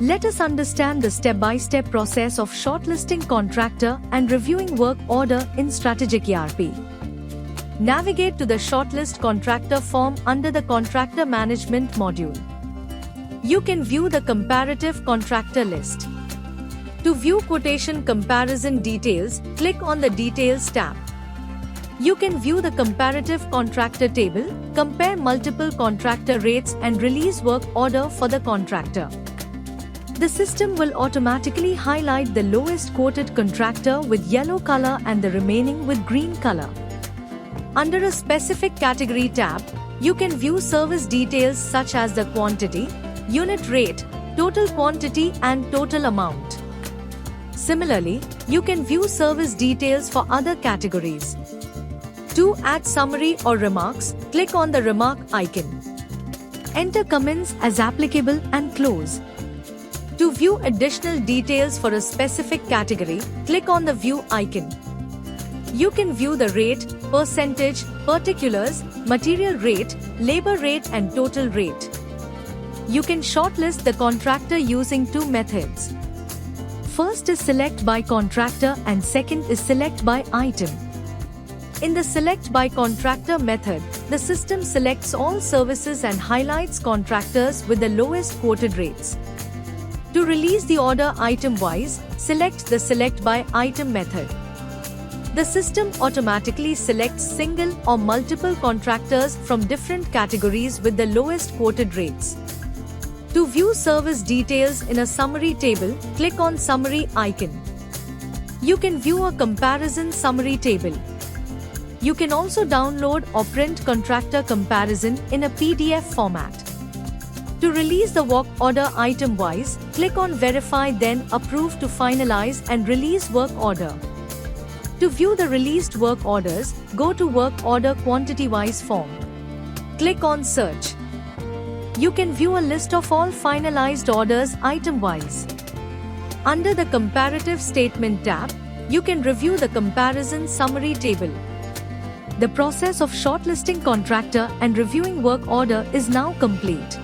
Let us understand the step-by-step process of shortlisting contractor and reviewing work order in Strategic ERP. Navigate to the Shortlist Contractor form under the Contractor Management module. You can view the comparative contractor list. To view quotation comparison details, click on the Details tab. You can view the comparative contractor table, compare multiple contractor rates and release work order for the contractor. The system will automatically highlight the lowest quoted contractor with yellow color and the remaining with green color. Under a specific category tab, you can view service details such as the quantity, unit rate, total quantity and total amount. Similarly, you can view service details for other categories. To add summary or remarks, click on the remark icon. Enter comments as applicable and close. To view additional details for a specific category, click on the view icon. You can view the rate, percentage, particulars, material rate, labor rate and total rate. You can shortlist the contractor using two methods. First is select by contractor and second is select by item. In the select by contractor method, the system selects all services and highlights contractors with the lowest quoted rates. To release the order item-wise, select the select by item method. The system automatically selects single or multiple contractors from different categories with the lowest quoted rates. To view service details in a summary table, click on Summary icon. You can view a comparison summary table. You can also download or print contractor comparison in a PDF format. To release the work order item-wise, click on Verify then Approve to finalize and release work order. To view the released work orders, go to Work Order Quantity-wise form. Click on Search. You can view a list of all finalized orders item-wise. Under the Comparative Statement tab, you can review the comparison summary table. The process of shortlisting contractor and reviewing work order is now complete.